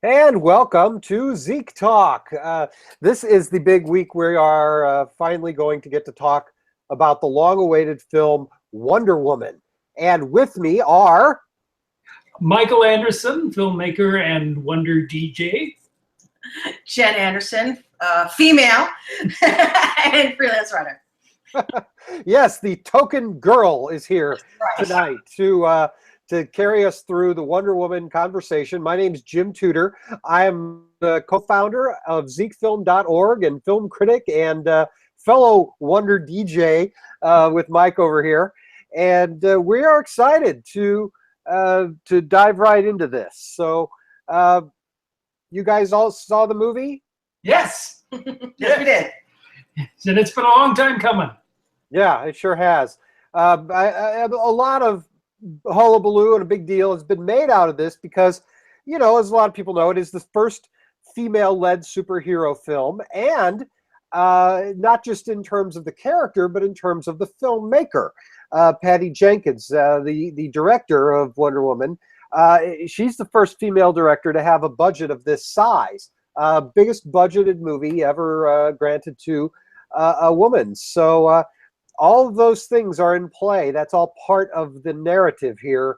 And welcome to ZekeTalk. This is the big week we are finally going to get to talk about the long-awaited film Wonder Woman. And with me are... Michael Anderson, filmmaker and Wonder DJ. Jen Anderson, female and freelance writer. Yes, the token girl is here tonight to carry us through the Wonder Woman conversation. My name's Jim Tudor. I am the co-founder of ZekeFilm.org and film critic and fellow Wonder DJ with Mike over here. And we are excited to dive right into this. So you guys all saw the movie? Yes. Yes, we did. And it's been a long time coming. Yeah, it sure has. A lot of hullabaloo and a big deal has been made out of this because, you know, as a lot of people know, it is the first female-led superhero film, and not just in terms of the character, but in terms of the filmmaker. Patty Jenkins, the director of Wonder Woman, she's the first female director to have a budget of this size. Biggest budgeted movie ever granted to a woman. So all of those things are in play. That's all part of the narrative here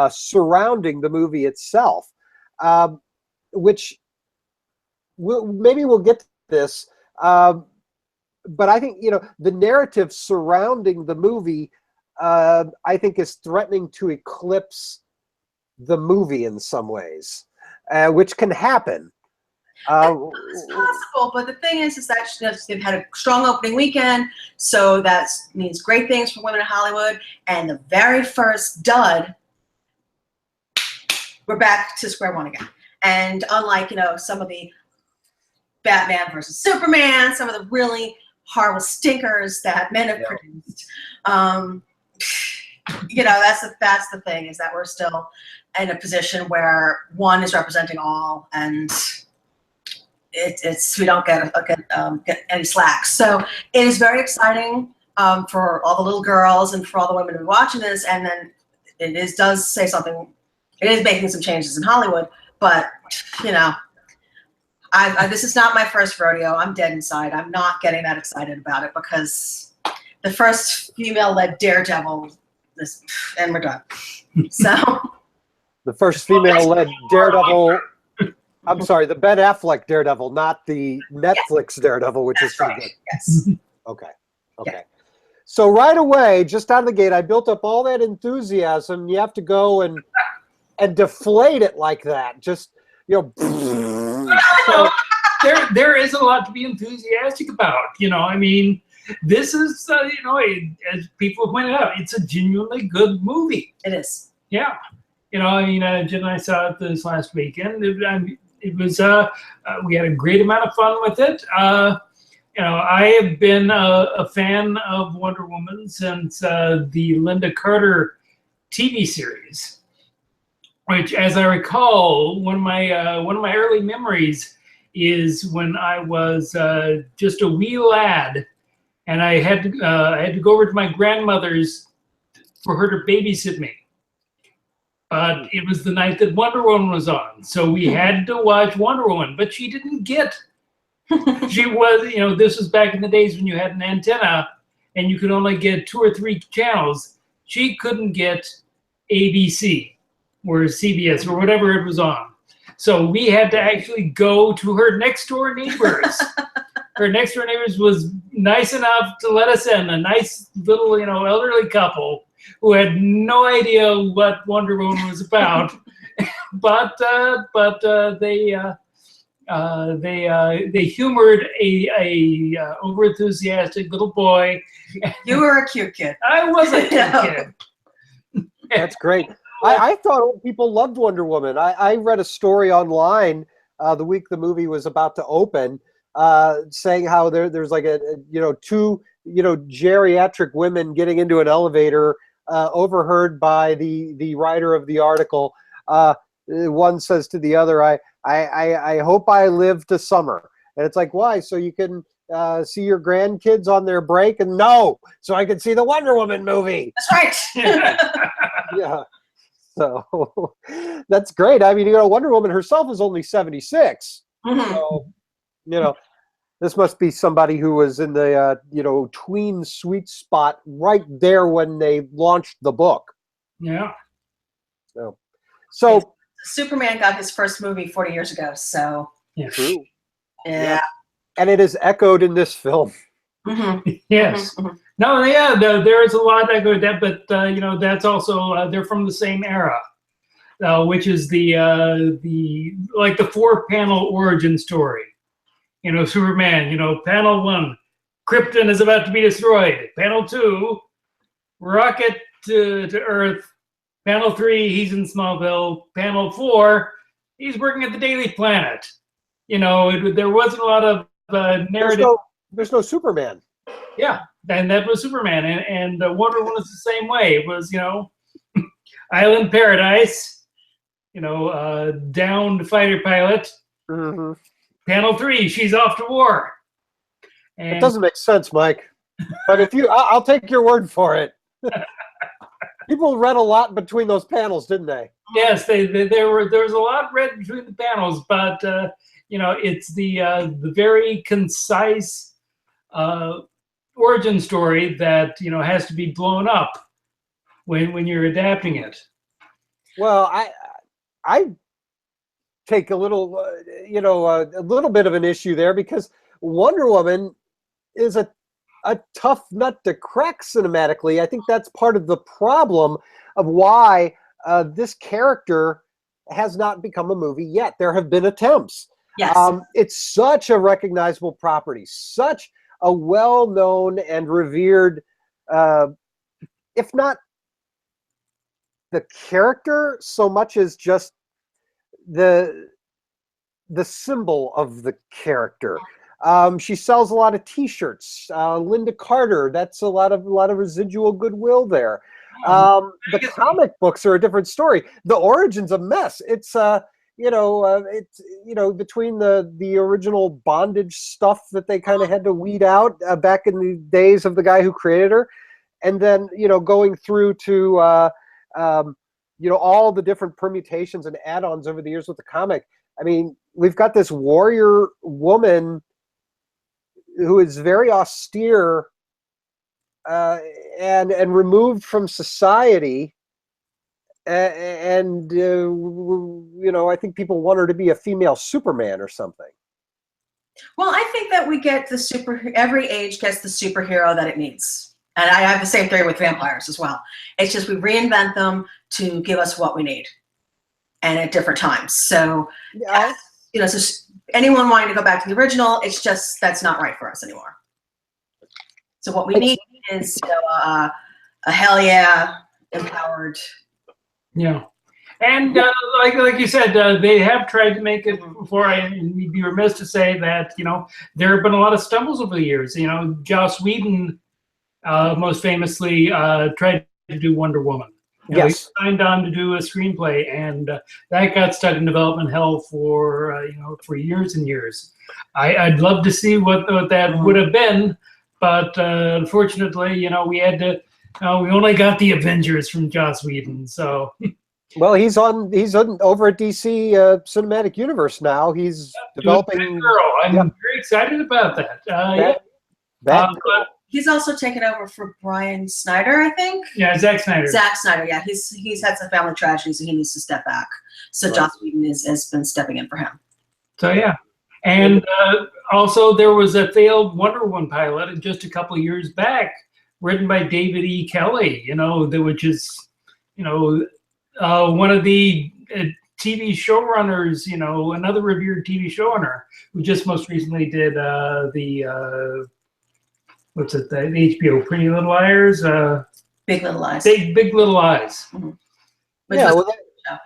surrounding the movie itself, which maybe we'll get to this. But I think, you know, the narrative surrounding the movie, I think, is threatening to eclipse the movie in some ways, which can happen. It's possible, but the thing is that they've had a strong opening weekend, so that means great things for women in Hollywood. And the very first dud, we're back to square one again. And unlike, you know, some of the Batman versus Superman, some of the really horrible stinkers that men have produced, you know, that's the thing, is that we're still in a position where one is representing all, and we don't get any slack. So it is very exciting for all the little girls and for all the women who are watching this. And then does say something. It is making some changes in Hollywood, but you know, this is not my first rodeo. I'm dead inside. I'm not getting that excited about it because the first female-led Daredevil, and we're done. So the first female-led Daredevil. I'm sorry, the Ben Affleck Daredevil, not the Netflix Daredevil, which is pretty good. Yes. Okay. Yeah. So right away, just out of the gate, I built up all that enthusiasm. You have to go and deflate it like that. Just, you know. So there is a lot to be enthusiastic about. You know, I mean, this is, you know, as people have pointed out, it's a genuinely good movie. It is. Yeah. You know, I mean, Jen and I saw it this last weekend. It was, we had a great amount of fun with it. You know, I have been a fan of Wonder Woman since the Linda Carter TV series, which, as I recall, one of my early memories is when I was just a wee lad, and I had to go over to my grandmother's for her to babysit me. But it was the night that Wonder Woman was on, so we had to watch Wonder Woman. But she didn't get. She was, you know, this was back in the days when you had an antenna and you could only get 2 or 3 channels. She couldn't get ABC or CBS or whatever it was on. So we had to actually go to her next door neighbors. Her next door neighbors was nice enough to let us in, a nice little, you know, elderly couple who had no idea what Wonder Woman was about, but they humored a overenthusiastic little boy. You were a cute kid. I was a cute kid. That's great. I thought people loved Wonder Woman. I read a story online the week the movie was about to open, saying how there's like two geriatric women getting into an elevator, overheard by the writer of the article. One says to the other, I hope I live to summer. And it's like, why? So you can see your grandkids on their break? And no, so I can see the Wonder Woman movie. That's right. Yeah. So that's great. I mean, Wonder Woman herself is only 76. Mhm. So, this must be somebody who was in the, tween sweet spot right there when they launched the book. Yeah. So Superman got his first movie 40 years ago, so Yeah. true. yeah. And it is echoed in this film. Mhm. Yes. Mhm. No, yeah, there is a lot that go with that, but that's also they're from the same era, which is the 4-panel origin story. Superman. Panel 1, Krypton is about to be destroyed. Panel 2, rocket to Earth. Panel 3, he's in Smallville. Panel 4, he's working at the Daily Planet. There wasn't a lot of narrative. There's no Superman. Yeah, and that was Superman, and Wonder Woman was the same way. It was Island Paradise, downed fighter pilot. Mm-hmm. Panel 3, she's off to war. And It doesn't make sense, Mike. But I'll take your word for it. People read a lot between those panels, didn't they? yes, there was a lot read between the panels, but it's the very concise origin story that has to be blown up when you're adapting it. Well, I take a little bit of an issue there, because Wonder Woman is a tough nut to crack cinematically. I think that's part of the problem of why this character has not become a movie yet. There have been attempts. Yes. It's such a recognizable property, such a well-known and revered, if not the character so much as just the symbol of the character. She sells a lot of T-shirts. Linda Carter, that's a lot of residual goodwill there. The comic books are a different story. The origin's a mess. It's between the original bondage stuff that they kind of had to weed out back in the days of the guy who created her, and then going through to all the different permutations and add-ons over the years with the comic. I mean, we've got this warrior woman who is very austere and removed from society, and I think people want her to be a female Superman or something. Well, I think that we get every age gets the superhero that it needs. And I have the same theory with vampires as well. It's just we reinvent them to give us what we need, and at different times. So, Yeah. so anyone wanting to go back to the original, it's just that's not right for us anymore. So what we need is a hell yeah, empowered. Yeah. And like you said, they have tried to make it before. And we'd be remiss to say that there have been a lot of stumbles over the years. Joss Whedon most famously tried to do Wonder Woman. Yes. He signed on to do a screenplay, and that got stuck in development hell for years and years. I'd love to see what that would have been, but unfortunately, we had to. We only got the Avengers from Joss Whedon, so. Well, he's on over at DC Cinematic Universe now. He's developing. Girl. I'm very excited about that. He's also taken over for Brian Snyder, I think. Yeah, Zack Snyder. Zack Snyder, yeah. He's had some family tragedy, so he needs to step back. So Joss Whedon has been stepping in for him. So yeah. And also there was a failed Wonder Woman pilot just a couple of years back, written by David E. Kelly, which is, one of the TV showrunners, another revered TV showrunner who just most recently did the HBO Pretty Little Liars? Big Little Lies. Big Little Lies. Mm-hmm.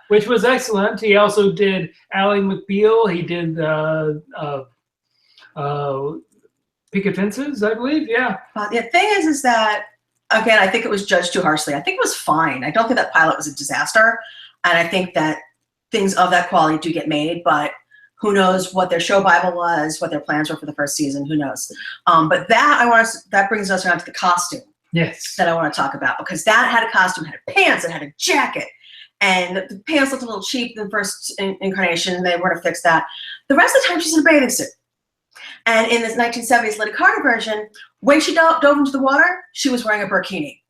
Which was excellent. He also did Ally McBeal. He did Picket Fences, I believe. Yeah. The thing is that, again, I think it was judged too harshly. I think it was fine. I don't think that pilot was a disaster. And I think that things of that quality do get made, but who knows what their show Bible was, what their plans were for the first season, who knows. But that brings us around to the costume. Yes. That I want to talk about, because that had a costume, had pants, it had a jacket. and the pants looked a little cheap in the first incarnation, and they were to fix that. The rest of the time, she's in a bathing suit. And in this 1970s Lady Carter version, when she dove into the water, she was wearing a burkini.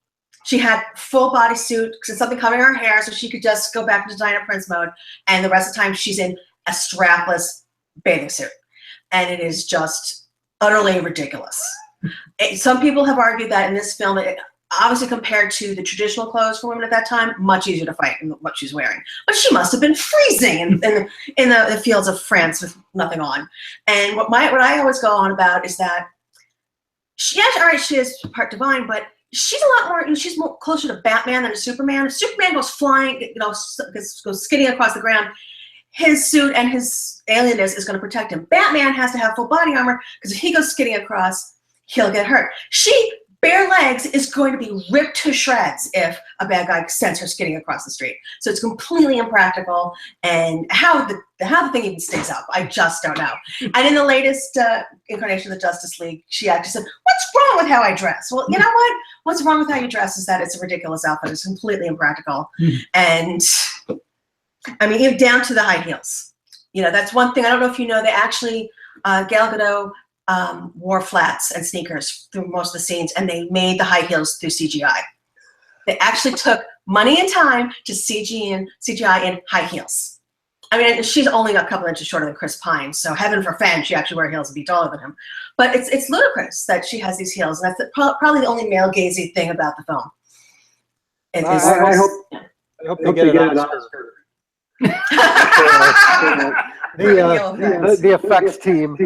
She had full bodysuit, something covering her hair, so she could just go back into Diana Prince mode. And the rest of the time, she's in a strapless bathing suit. And it is just utterly ridiculous. Some people have argued that in this film, obviously compared to the traditional clothes for women at that time, much easier to fight in what she's wearing. But she must have been freezing in the fields of France with nothing on. And what I always go on about is that she is part divine, but she's a lot more, she's more closer to Batman than to Superman. If Superman goes flying, goes skidding across the ground, his suit and his alienness is going to protect him. Batman has to have full body armor because if he goes skidding across, he'll get hurt. She, bare legs, is going to be ripped to shreds if a bad guy sends her skidding across the street. So it's completely impractical. And how the thing even stays up, I just don't know. And in the latest incarnation of the Justice League, she actually said, "What's wrong with how I dress?" Well, you know what? What's wrong with how you dress is that it's a ridiculous outfit. It's completely impractical. And I mean, even down to the high heels. You know, that's one thing. I don't know if you know, they actually, Gal Gadot wore flats and sneakers through most of the scenes, and they made the high heels through CGI. They actually took money and time to CGI in high heels. I mean, she's only a couple inches shorter than Chris Pine, so heaven forfend she actually wear heels and be taller than him. But it's ludicrous that she has these heels, and that's probably the only male-gazy thing about the film. I hope they get an Oscar. The effects team.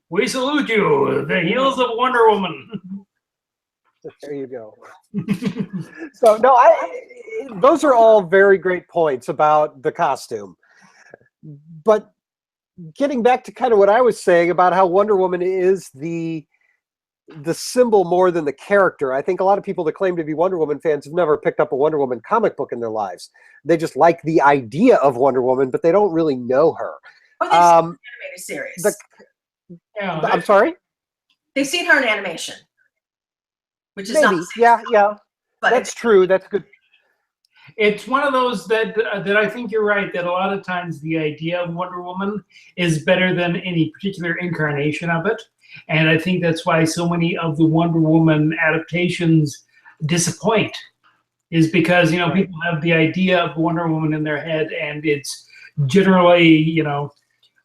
We salute you, the heels of Wonder Woman. There you go. So no, those are all very great points about the costume. But getting back to kind of what I was saying about how Wonder Woman is the symbol more than the character. I think a lot of people that claim to be Wonder Woman fans have never picked up a Wonder Woman comic book in their lives. They just like the idea of Wonder Woman, but they don't really know her. Or they've seen an animated series. I'm sorry? They've seen her in animation, which is maybe. Not yeah. But that's true. That's good. It's one of those that I think you're right, that a lot of times the idea of Wonder Woman is better than any particular incarnation of it. And I think that's why so many of the Wonder Woman adaptations disappoint, is because, people have the idea of Wonder Woman in their head, and it's generally,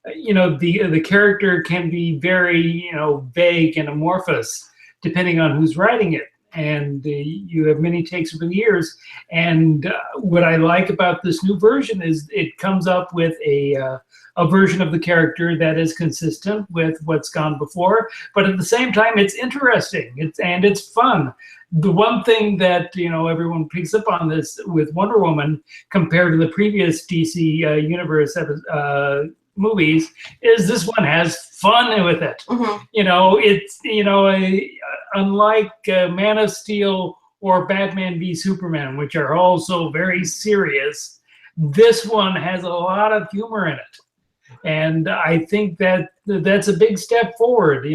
the character can be very, vague and amorphous depending on who's writing it. And you have many takes over the years. And what I like about this new version is it comes up with a version of the character that is consistent with what's gone before, but at the same time, it's interesting. It's fun. The one thing that everyone picks up on this with Wonder Woman compared to the previous DC universe movies is this one has fun with it. Mm-hmm. It's unlike Man of Steel or Batman v Superman, which are also very serious. This one has a lot of humor in it. And I think that that's a big step forward,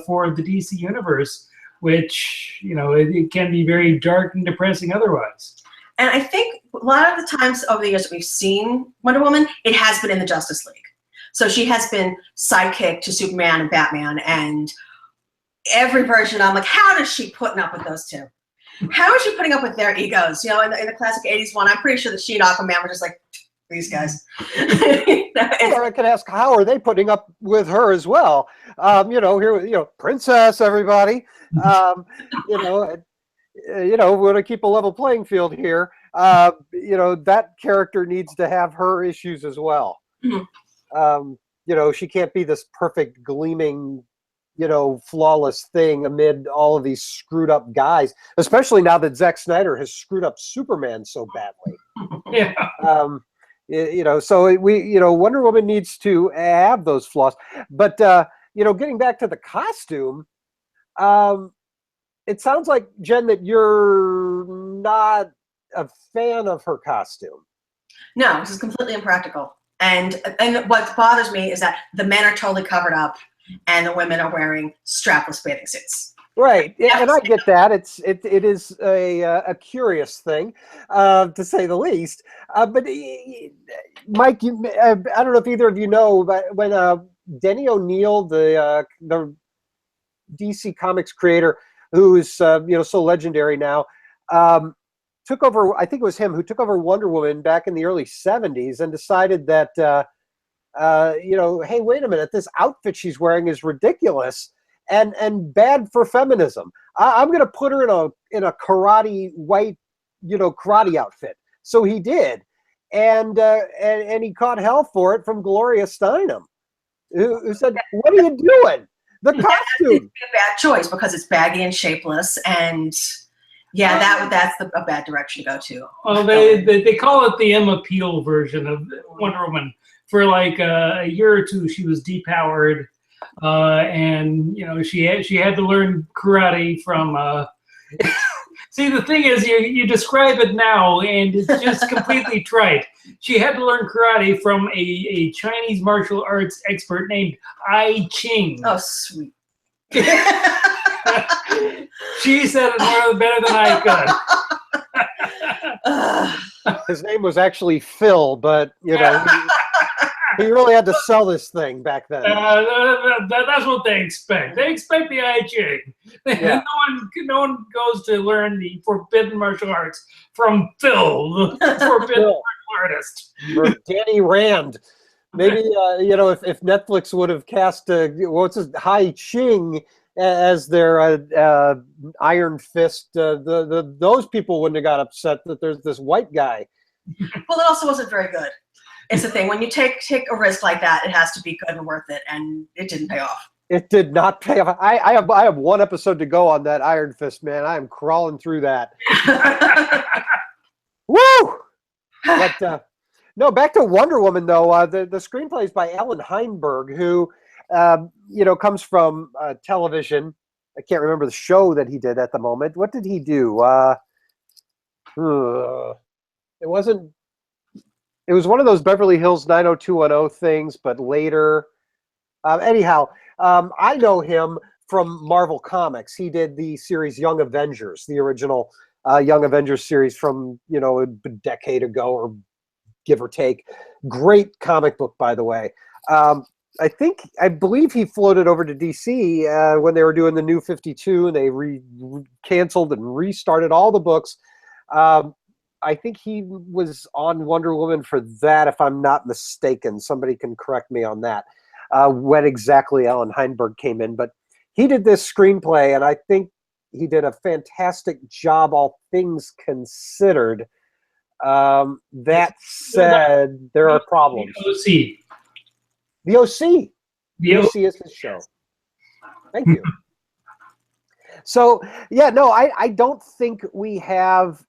for the DC universe, which, it can be very dark and depressing otherwise. And I think a lot of the times over the years that we've seen Wonder Woman, it has been in the Justice League. So she has been sidekick to Superman and Batman, and every version, I'm like, how does she putting up with those two? How is she putting up with their egos? In the classic 80s one, I'm pretty sure that she and Aquaman were just like, these guys. Or I could ask, how are they putting up with her as well? Here, princess, everybody. Want to keep a level playing field here. That character needs to have her issues as well. Mm-hmm. She can't be this perfect, gleaming, flawless thing amid all of these screwed up guys, especially now that Zack Snyder has screwed up Superman so badly. Yeah. So Wonder Woman needs to have those flaws. But, getting back to the costume, it sounds like, Jen, that you're not a fan of her costume. No, this is completely impractical. And what bothers me is that the men are totally covered up and the women are wearing strapless bathing suits. Right, and I get that. It is a curious thing, to say the least. But Mike, I don't know if either of you know, but when Denny O'Neil, the DC Comics creator, who is so legendary now, took over. I think it was him who took over Wonder Woman back in the early '70s and decided that hey, wait a minute, this outfit she's wearing is ridiculous and bad for feminism. I'm going to put her in a karate white karate outfit. So he did, and he caught hell for it from Gloria Steinem, who said, "What are you doing? The costume." A bad choice because it's baggy and shapeless, and that's a bad direction to go to. Well, they call it the Emma Peel version of Wonder Woman. For like a year or two, she was depowered, and she had to learn karate from. See, the thing is, you describe it now, and it's just completely trite. She had to learn karate from a Chinese martial arts expert named I Ching. Oh, sweet. She said it better than I could. His name was actually Phil, but he really had to sell this thing back then. That's what they expect. They expect the I Ching. Yeah. No one goes to learn the forbidden martial arts from Phil, the forbidden martial artist. Or Danny Rand. Maybe if Netflix would have cast Hai Ching as their Iron Fist, those people wouldn't have got upset that there's this white guy. Well, it also wasn't very good. It's the thing, when you take a risk like that, it has to be good and worth it, and it didn't pay off. It did not pay off. I have one episode to go on that Iron Fist, man. I am crawling through that. Woo! But no, back to Wonder Woman though. The screenplay is by Alan Heinberg, who comes from television. I can't remember the show that he did at the moment. What did he do? It wasn't. It was one of those Beverly Hills 90210 things, but later. Anyhow, I know him from Marvel Comics. He did the series Young Avengers, the original Young Avengers series from a decade ago, or give or take. Great comic book, by the way. I believe he floated over to DC when they were doing the New 52, and they canceled and restarted all the books. I think he was on Wonder Woman for that, if I'm not mistaken. Somebody can correct me on that, when exactly Alan Heinberg came in. But he did this screenplay, and I think he did a fantastic job, all things considered. That said, there are problems. The OC. The OC is his show. Thank you. So, I don't think we have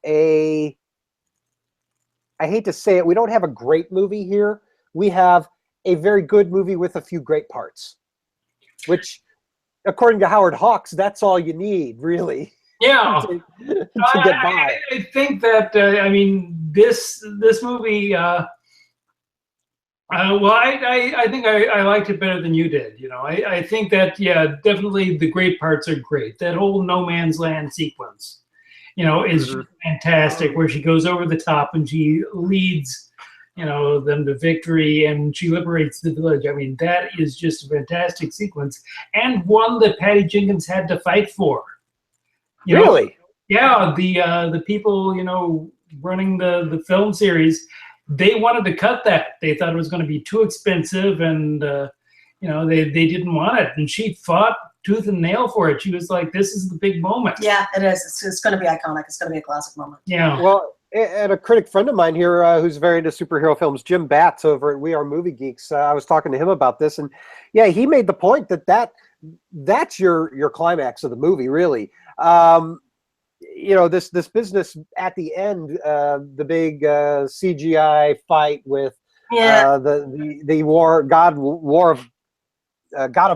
I hate to say it, we don't have a great movie here. We have a very good movie with a few great parts, which, according to Howard Hawks, that's all you need, really. Yeah. to get by. I think that, this movie, I think I liked it better than you did. I think that, definitely the great parts are great. That whole no man's land sequence, is fantastic, where she goes over the top and she leads, them to victory, and she liberates the village. That is just a fantastic sequence, and one that Patty Jenkins had to fight for. Really? Yeah, the people, running the film series, they wanted to cut that. They thought it was going to be too expensive, and they didn't want it. And she fought tooth and nail for it. She was like, "This is the big moment." Yeah, it is. It's going to be iconic. It's going to be a classic moment. Yeah. Well, and a critic friend of mine here, who's very into superhero films, Jim Batts over at We Are Movie Geeks. I was talking to him about this, and he made the point that's your climax of the movie, really. This business at the end, the big CGI fight with the war, God of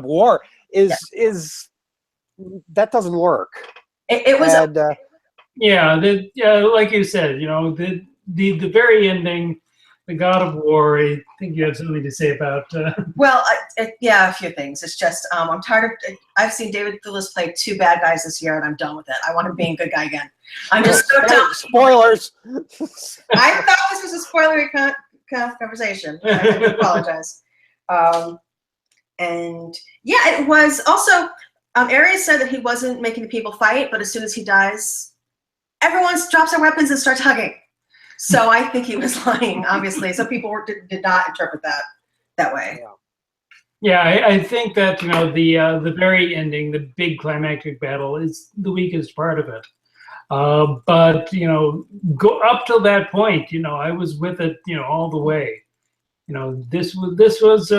War is that doesn't work. It was. Like you said, the very ending, the God of War. I think you have something to say about. Well, yeah, a few things. It's just I'm tired of. I've seen David Thewlis play 2 bad guys this year, and I'm done with it. I want him being a good guy again. I'm just so done. Spoilers. I thought this was a spoilery conversation. I apologize. And yeah, it was also. Ares said that he wasn't making the people fight, but as soon as he dies, everyone drops their weapons and starts hugging. So I think he was lying, obviously. So people did not interpret that way. Yeah, I think that the very ending, the big climactic battle, is the weakest part of it. But go up till that point. I was with it, all the way. This was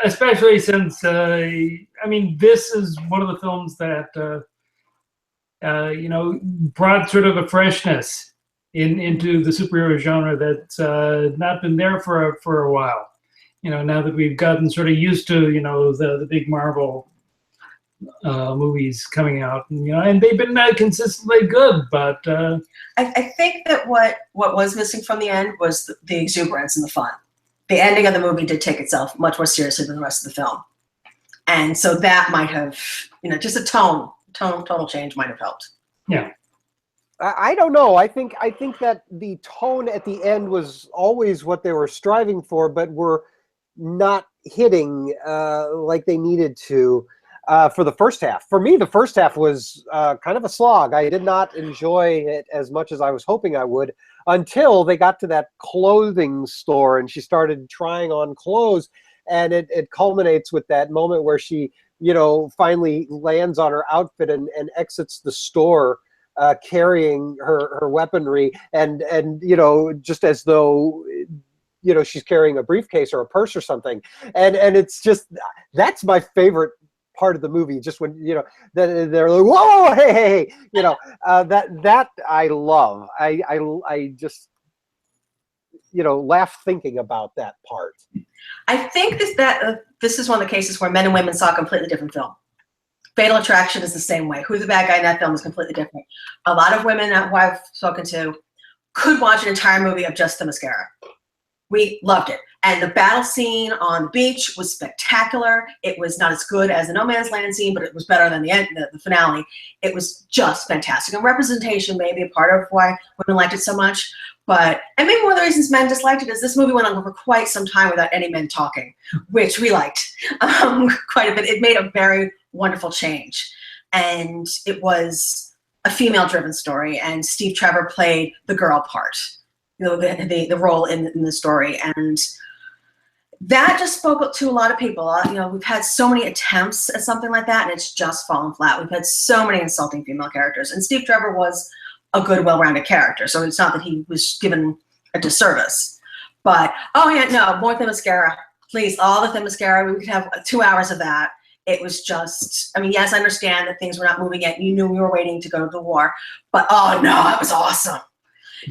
especially since this is one of the films that brought sort of a freshness into the superhero genre that's not been there for a while. Now that we've gotten sort of used to the big Marvel movies coming out, and they've been consistently good. But I think that what was missing from the end was the exuberance and the fun. The ending of the movie did take itself much more seriously than the rest of the film. And so that might have, just a total change might have helped. Yeah. I don't know. I think that the tone at the end was always what they were striving for, but were not hitting like they needed to for the first half. For me, the first half was kind of a slog. I did not enjoy it as much as I was hoping I would, until they got to that clothing store and she started trying on clothes, and it culminates with that moment where she finally lands on her outfit and exits the store carrying her weaponry, and just as though she's carrying a briefcase or a purse or something, and it's just, that's my favorite part of the movie, just when that they're like, whoa, hey, that I love. I just laugh thinking about that part. I think this is one of the cases where men and women saw a completely different film. Fatal Attraction is the same way. Who's the bad guy in that film is completely different. A lot of women who I've spoken to could watch an entire movie of just the mascara. We loved it. And the battle scene on the beach was spectacular. It was not as good as the No Man's Land scene, but it was better than the finale. It was just fantastic. And representation may be a part of why women liked it so much. But, and maybe one of the reasons men disliked it is this movie went on for quite some time without any men talking, which we liked quite a bit. It made a very wonderful change. And it was a female-driven story, and Steve Trevor played the girl part, the role in the story. And that just spoke to a lot of people. We've had so many attempts at something like that, and it's just fallen flat. We've had so many insulting female characters, and Steve Trevor was a good, well-rounded character, so it's not that he was given a disservice. But, oh yeah, no, more Thin Mascara. Please, all the Thin Mascara, we could have 2 hours of that. It was just, yes, I understand that things were not moving yet. You knew we were waiting to go to the war, but oh no, that was awesome.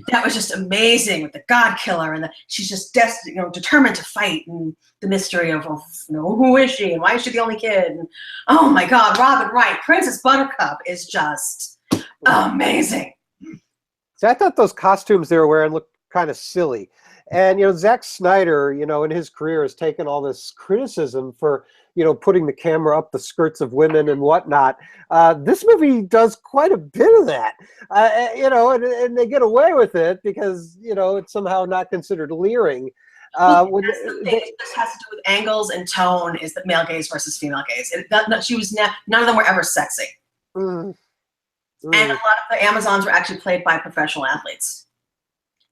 That was just amazing with the God Killer, and she's just determined to fight, and the mystery of who is she and why is she the only kid? And oh my God, Robin Wright, Princess Buttercup is just amazing. So I thought those costumes they were wearing looked kind of silly, and Zack Snyder, in his career has taken all this criticism for putting the camera up the skirts of women and whatnot. This movie does quite a bit of that, and they get away with it because, it's somehow not considered leering. This has to do with angles and tone, is that male gaze versus female gaze. None of them were ever sexy. And a lot of the Amazons were actually played by professional athletes.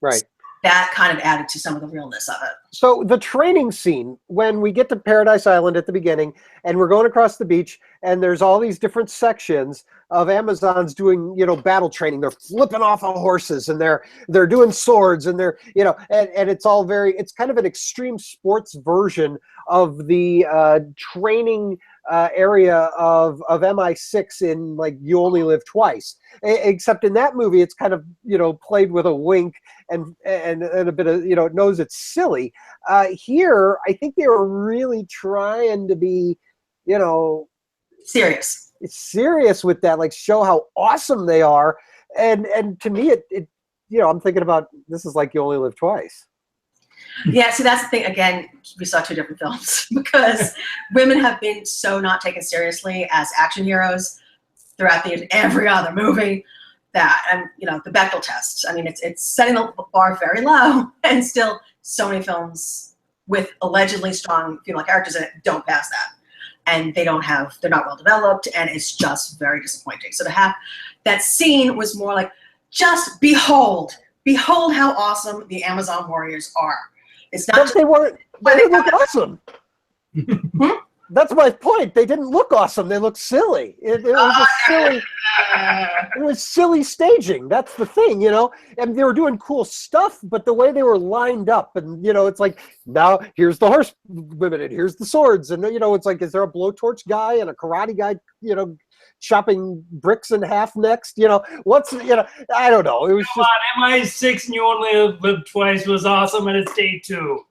Right. So that kind of added to some of the realness of it. So the training scene, when we get to Paradise Island at the beginning, and we're going across the beach, and there's all these different sections of Amazons doing, battle training. They're flipping off on horses, and they're doing swords, and they're, and it's all it's kind of an extreme sports version of the training area of MI6 in like You Only Live Twice. Except in that movie, it's kind of played with a wink and a bit of it knows it's silly. Here, I think they were really trying to be serious with that, like show how awesome they are, and to me it I'm thinking about this is like You Only Live Twice. Yeah, see, that's the thing. Again, we saw two different films because women have been so not taken seriously as action heroes throughout every other movie that, and the Bechdel test. I mean, it's setting the bar very low, and still so many films with allegedly strong female characters in it don't pass that, and they're not well developed, and it's just very disappointing. So to have that scene was more like, just behold how awesome the Amazon warriors are. It's not. But they weren't. They didn't look awesome. That's my point. They didn't look awesome. They looked silly. It was a silly. It was silly staging. That's the thing, And they were doing cool stuff, but the way they were lined up, and it's like, now here's the horse women, and here's the swords, and it's like, is there a blowtorch guy and a karate guy, chopping bricks in half next? What's I don't know. It was just MI6 and You Only Live Twice was awesome, and it's day 2.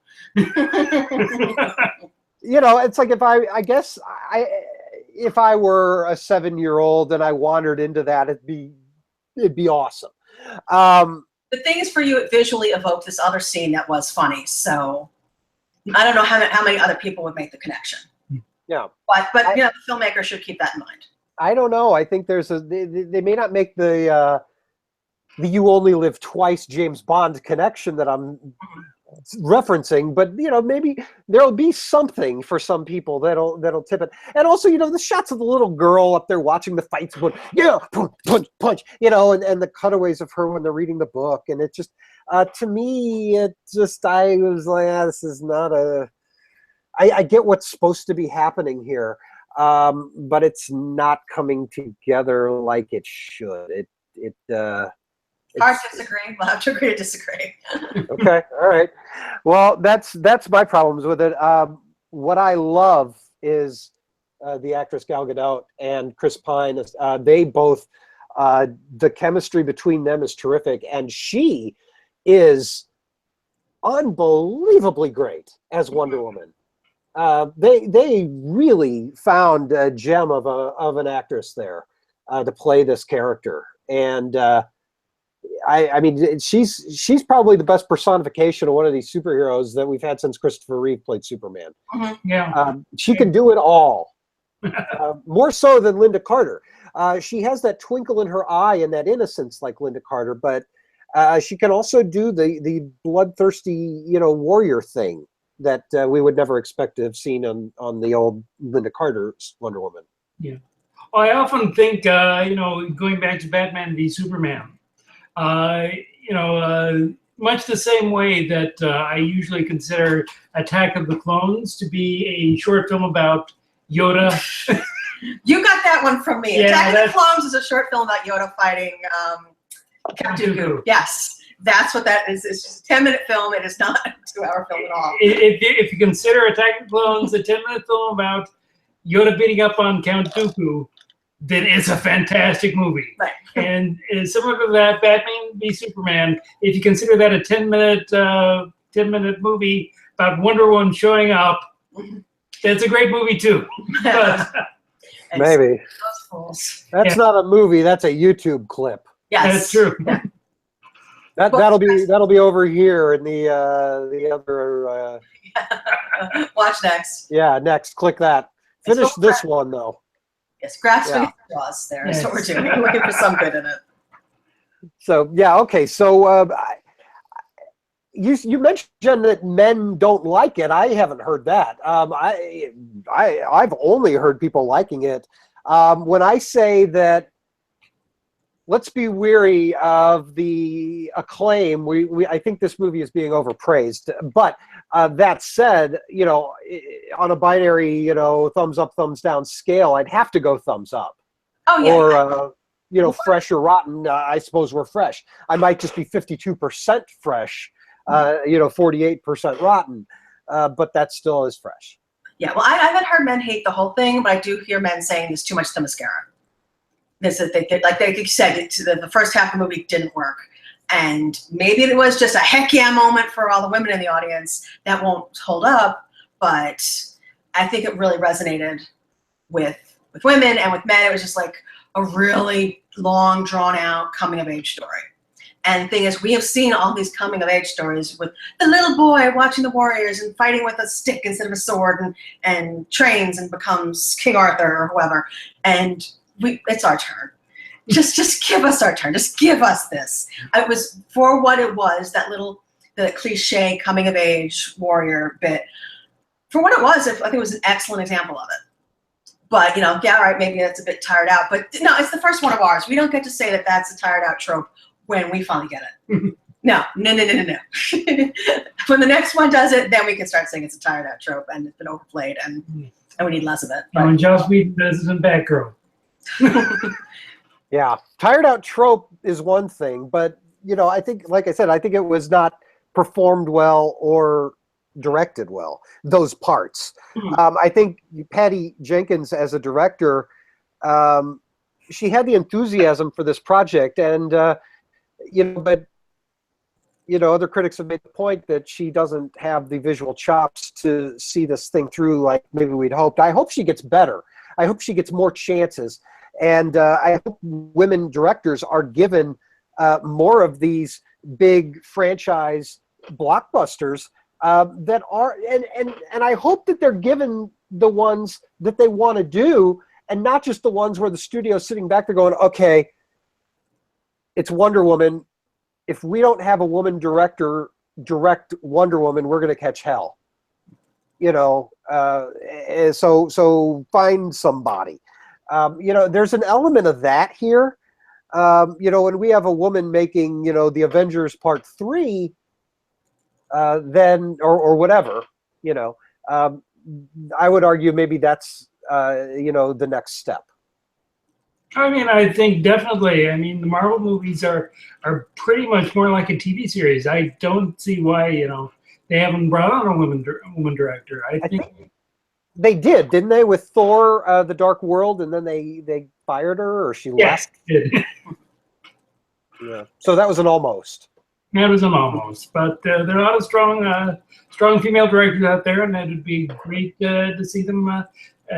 It's like if I were a 7-year-old and I wandered into that, it'd be awesome. The thing is, for you, it visually evoked this other scene that was funny. So I don't know how many other people would make the connection. Yeah, but the filmmaker should keep that in mind. I don't know. I think they may not make the You Only Live Twice James Bond connection that I'm referencing, but maybe there'll be something for some people that'll tip it. And also, the shots of the little girl up there watching the fights, going, yeah, punch, punch, punch, and the cutaways of her when they're reading the book, and it just to me, I was like, this is not I get what's supposed to be happening here, but it's not coming together like it should. Hard to disagree. We'll have to agree to disagree. Okay, all right. Well, that's my problems with it. What I love is the actress Gal Gadot and Chris Pine. They both, the chemistry between them is terrific, and she is unbelievably great as Wonder Woman. They really found a gem of an actress there to play this character, and I mean, she's probably the best personification of one of these superheroes that we've had since Christopher Reeve played Superman. Yeah, she can do it all, more so than Linda Carter. She has that twinkle in her eye and that innocence like Linda Carter, but she can also do the bloodthirsty, warrior thing that we would never expect to have seen on the old Linda Carter's Wonder Woman. Yeah. Well, I often think, going back to Batman v Superman, much the same way that I usually consider Attack of the Clones to be a short film about Yoda. You got that one from me. Yeah, Attack of the Clones is a short film about Yoda fighting Count Dooku. Yes, that's what that is. It's just a 10-minute film. It is not a 2-hour film at all. If you consider Attack of the Clones a 10-minute film about Yoda beating up on Count Dooku, then it's a fantastic movie. Right. And similar to that, Batman v Superman, if you consider that a 10-minute movie about Wonder Woman showing up, that's a great movie too. Maybe. That's not a movie, that's a YouTube clip. Yes. That's true. Yeah. That'll be over here in the other Watch next. Yeah, next. Click that. Finish this one though. Yes, grasping straws there. That's what we're doing. We're looking for some good in it. So yeah, okay. So you mentioned that men don't like it. I haven't heard that. I've only heard people liking it. When I say that, let's be weary of the acclaim. I think this movie is being overpraised. But that said, on a binary, thumbs up, thumbs down scale, I'd have to go thumbs up. Oh yeah. Or fresh or rotten. I suppose we're fresh. I might just be 52% fresh. 48% rotten. But that still is fresh. Yeah. Well, I haven't heard men hate the whole thing, but I do hear men saying there's too much Themyscira. Like you said, the first half of the movie didn't work. And maybe it was just a heck yeah moment for all the women in the audience that won't hold up, but I think it really resonated with women, and with men it was just like a really long, drawn out coming of age story And the thing is, we have seen all these coming of age stories with the little boy watching the warriors and fighting with a stick instead of a sword, and trains and becomes King Arthur or whoever. And it's our turn. Just give us our turn. Just give us this. It was for what it was, the cliche coming of age warrior bit. For what it was, I think it was an excellent example of it. But, you know, yeah, all right, maybe that's a bit tired out. But no, it's the first one of ours. We don't get to say that that's a tired out trope when we finally get it. No. When the next one does it, then we can start saying it's a tired out trope and it's been overplayed and we need less of it. But, when Joss Whedon does it in Batgirl. Yeah, tired out trope is one thing, but, you know, I think, like I said, I think it was not performed well or directed well, those parts. I think Patty Jenkins as a director, she had the enthusiasm for this project, and you know, but you know, other critics have made the point that she doesn't have the visual chops to see this thing through like maybe we'd hoped. I hope she gets better. I hope she gets more chances, and I hope women directors are given more of these big franchise blockbusters that are, and I hope that they're given the ones that they want to do, and not just the ones where the studio's sitting back there going, okay, it's Wonder Woman. If we don't have a woman director direct Wonder Woman, we're going to catch hell. You know, so find somebody. You know, there's an element of that here. You know, when we have a woman making, you know, the Avengers Part 3, then or whatever, you know, I would argue maybe that's you know, the next step. I mean, I think definitely. I mean, the Marvel movies are pretty much more like a TV series. I don't see why, you know, they haven't brought on a woman director. I think they did, didn't they, with Thor: The Dark World, and then they fired her, or she left. Yes, did. Yeah. So that was an almost. That was an almost, but there are a lot of strong female directors out there, and it would be great to see them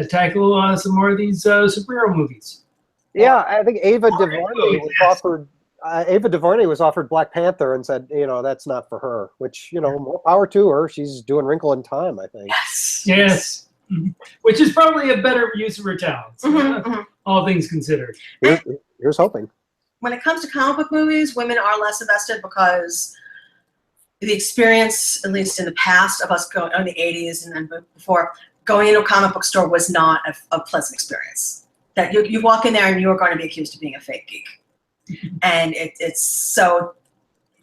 tackle some more of these superhero movies. Yeah, I think Ava DuVernay was offered. Ava DuVernay was offered Black Panther and said, you know, that's not for her. Which, you know, more power to her. She's doing Wrinkle in Time, I think. Yes. Which is probably a better use of her talents, all things considered. Here's hoping. When it comes to comic book movies, women are less invested because the experience, at least in the past, of us going in the 80s and then before, going into a comic book store was not a pleasant experience. That you walk in there and you are going to be accused of being a fake geek. And it's so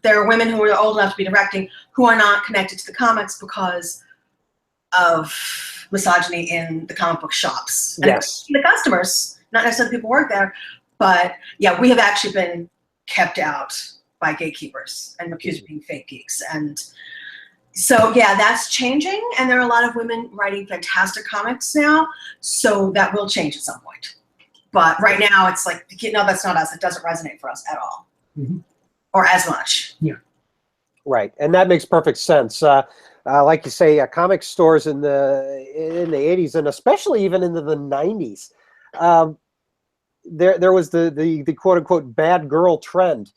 there are women who are old enough to be directing who are not connected to the comics because of misogyny in the comic book shops. And Yes. the customers, not necessarily the people who work there, but yeah, we have actually been kept out by gatekeepers and accused of being fake geeks. And so yeah, that's changing, and there are a lot of women writing fantastic comics now, so that will change at some point. But right now, it's like, no, that's not us. It doesn't resonate for us at all, or as much. Yeah. Right, and that makes perfect sense. Like you say, comic stores in the 80s, and especially even into the 90s, there was the quote unquote bad girl trend,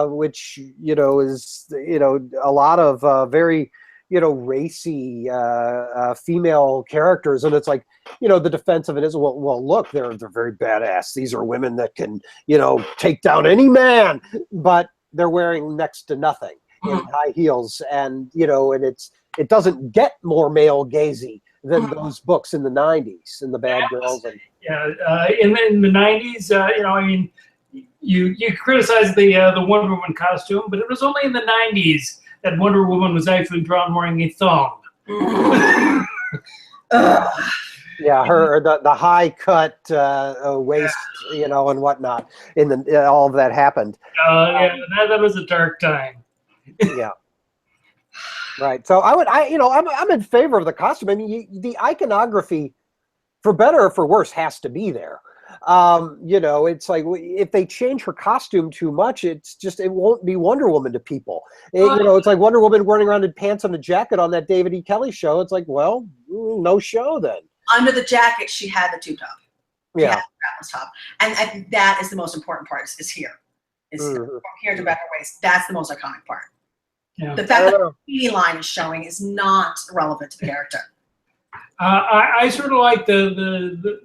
which, you know, is, you know, a lot of very, you know, racy female characters, and it's like, you know, the defense of it is, well, look, they're very badass. These are women that can, you know, take down any man, but they're wearing next to nothing in high heels, and, you know, and it doesn't get more male gazy than those books in the 90s and the bad girls. And in the 90s, you know, I mean, you criticize the Wonder Woman costume, but it was only in the 90s that Wonder Woman was actually drawn wearing a thong. Yeah, her the high cut waist, you know, and whatnot. All of that happened. Yeah, that was a dark time. Yeah. Right. So I'm in favor of the costume. I mean, the iconography, for better or for worse, has to be there. You know, it's like if they change her costume too much, it won't be Wonder Woman to people. You know, it's like Wonder Woman running around in pants and a jacket on that David E. Kelly show. It's like, well, no show then. Under the jacket, she had the tube top. Yeah. She had the strapless top. And that is the most important part, is here. is Mhm. from here to Better Ways. That's the most iconic part. Yeah. The fact that the TV line is showing is not relevant to the character. I sort of like the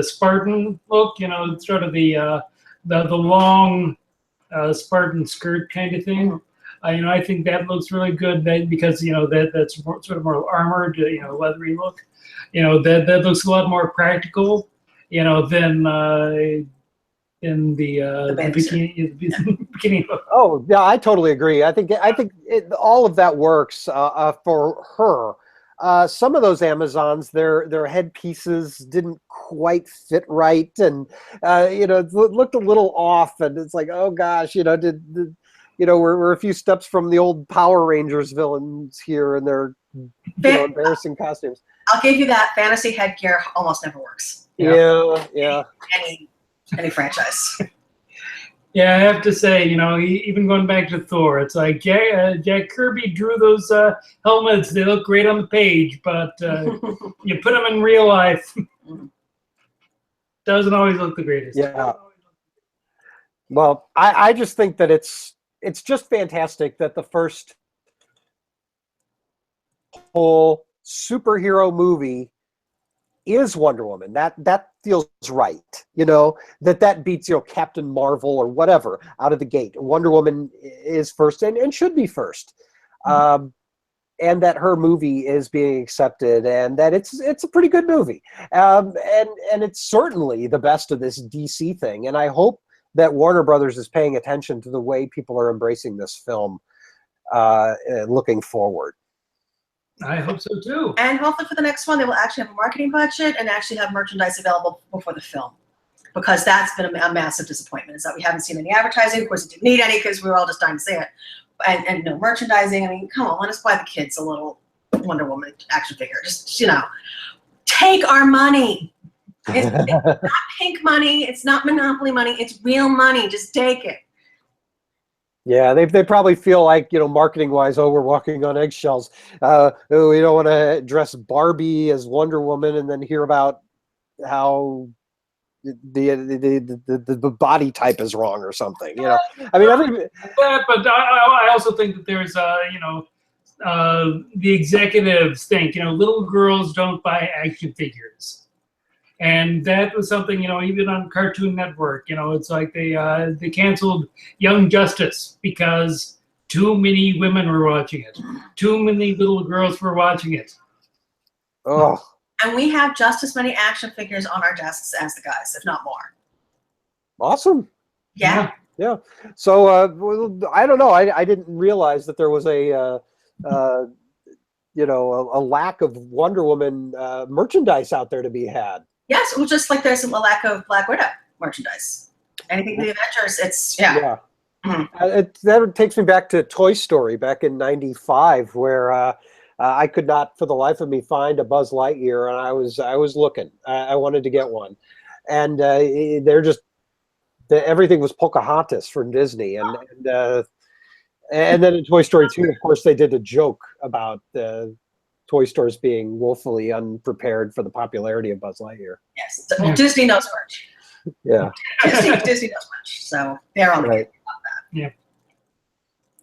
Spartan look. You know, sort of the long Spartan skirt kind of thing. You know, I think that looks really good because you know that's sort of more armored, you know, leathery look. You know, that looks a lot more practical. You know, than in the bikini. Bikini look. Oh yeah, I totally agree. I think all of that works for her. Some of those Amazons, their headpieces didn't quite fit right, and you know, it looked a little off. And it's like, oh gosh, you know, you know, we're a few steps from the old Power Rangers villains here, and their embarrassing costumes. I'll give you that. Fantasy headgear almost never works. Yeah. Any franchise. Yeah, I have to say, you know, even going back to Thor, it's like Jack Kirby drew those helmets. They look great on the page, but you put them in real life, doesn't always look the greatest. Yeah. Well, I just think that it's just fantastic that the first whole superhero movie is Wonder Woman. That feels right. You know, that beats, you know, Captain Marvel or whatever out of the gate. Wonder Woman is first and should be first. And that her movie is being accepted, and that it's a pretty good movie. And it's certainly the best of this DC thing. And I hope that Warner Brothers is paying attention to the way people are embracing this film, looking forward. I hope so too. And hopefully for the next one, they will actually have a marketing budget and actually have merchandise available before the film. Because that's been a massive disappointment, is that we haven't seen any advertising. Of course, it didn't need any because we were all just dying to see it. And no merchandising. I mean, come on, let us buy the kids a little Wonder Woman action figure. Just, you know, take our money. It's not pink money. It's not Monopoly money. It's real money. Just take it. Yeah, they probably feel like, you know, marketing wise, oh, we're walking on eggshells. Oh, we don't want to dress Barbie as Wonder Woman and then hear about how the body type is wrong or something. You know, I mean, but I also think that there's you know, the executives think, you know, little girls don't buy action figures. And that was something, you know, even on Cartoon Network, you know, it's like they canceled Young Justice because too many women were watching it. Too many little girls were watching it. oh, And we have just as many action figures on our desks as the guys, if not more. awesome. Yeah. Yeah. So well, I don't know. I didn't realize that there was a you know, a lack of Wonder Woman merchandise out there to be had. Yes, well, just like there's a lack of Black Widow merchandise. Anything for the Avengers, it's, yeah. That takes me back to Toy Story back in '95, where I could not for the life of me find a Buzz Lightyear, and I was looking. I wanted to get one, and they're just everything was Pocahontas from Disney, and then in Toy Story 2, of course, they did a joke about the toy stores being woefully unprepared for the popularity of Buzz Lightyear. Yes, well, Disney knows much. Yeah. Disney knows much, so they're on the game about that. Yeah.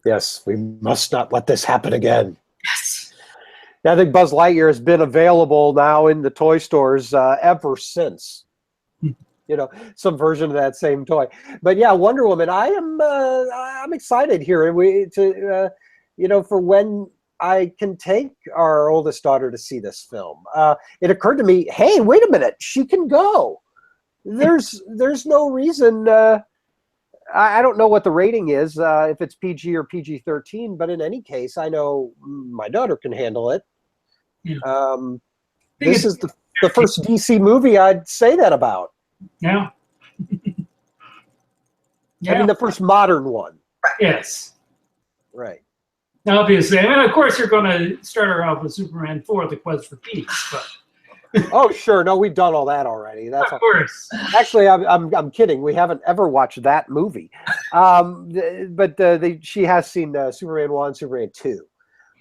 Yes, we must not let this happen again. Yes. I think Buzz Lightyear has been available now in the toy stores ever since. You know, some version of that same toy. But yeah, Wonder Woman. I'm excited here. You know, for when I can take our oldest daughter to see this film. It occurred to me, hey, wait a minute, she can go. There's no reason. I don't know what the rating is, if it's PG or PG-13, but in any case, I know my daughter can handle it. Yeah. This is the first DC movie I'd say that about. Yeah. I mean, the first modern one. Yes. Right. Obviously. I mean, of course, you're going to start her off with Superman 4, The Quest for Peace. But Oh, sure. No, we've done all that already. That's of course. Actually, I'm kidding. We haven't ever watched that movie. But she has seen Superman 1, Superman 2.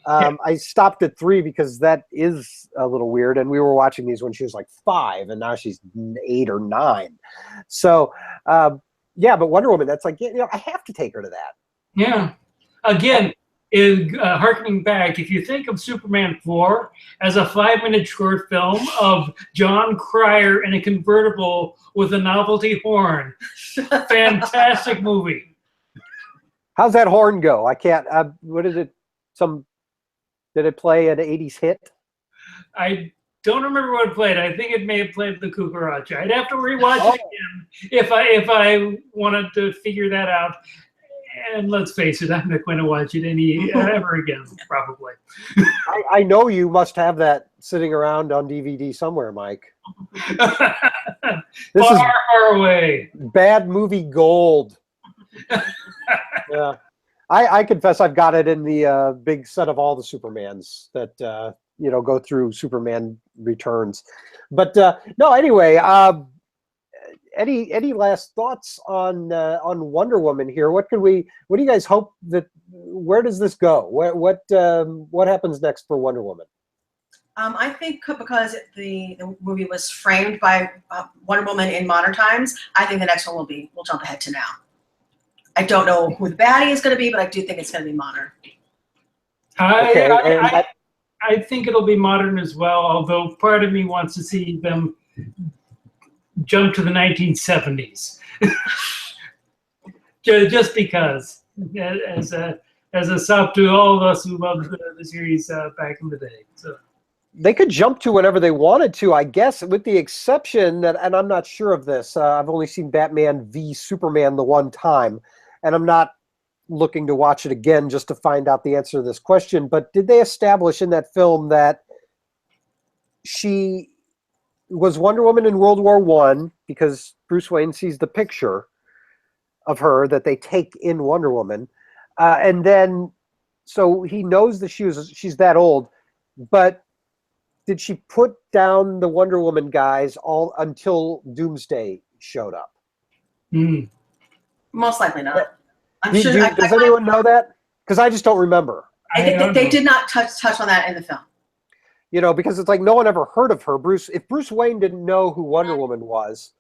I stopped at 3 because that is a little weird, and we were watching these when she was like 5, and now she's 8 or 9. So, Yeah, but Wonder Woman, that's like, I have to take her to that. Yeah. Again, harkening back, if you think of Superman 4 as a 5-minute short film of John Cryer in a convertible with a novelty horn, fantastic movie. How's that horn go? I can't. What is it? Did it play an '80s hit? I don't remember what it played. I think it may have played the Cucaracha. I'd have to rewatch it again if I wanted to figure that out. And let's face it, I'm not going to watch it ever again, probably. I know you must have that sitting around on DVD somewhere, Mike. This is far away. Bad movie gold. Yeah, I confess I've got it in the big set of all the Supermans that go through Superman Returns. But no, anyway. Any last thoughts on Wonder Woman here? What do you guys hope where does this go? What happens next for Wonder Woman? I think because the movie was framed by Wonder Woman in modern times, I think the next one we'll jump ahead to now. I don't know who the baddie is going to be, but I do think it's going to be modern. I think it'll be modern as well, although part of me wants to see them jump to the 1970s, just because, as a sub to all of us who loved the series back in the day. So they could jump to whenever they wanted to, I guess, with the exception that, and I'm not sure of this. I've only seen Batman v Superman the one time, and I'm not looking to watch it again just to find out the answer to this question. But did they establish in that film that she was Wonder Woman in World War I, because Bruce Wayne sees the picture of her that they take in Wonder Woman, and then so he knows that she's that old, but did she put down the Wonder Woman guys all until Doomsday showed up? Mm. Most likely not. Does anyone know that? Because I just don't remember. They did not touch on that in the film. Because it's like no one ever heard of her. If Bruce Wayne didn't know who Wonder Woman was,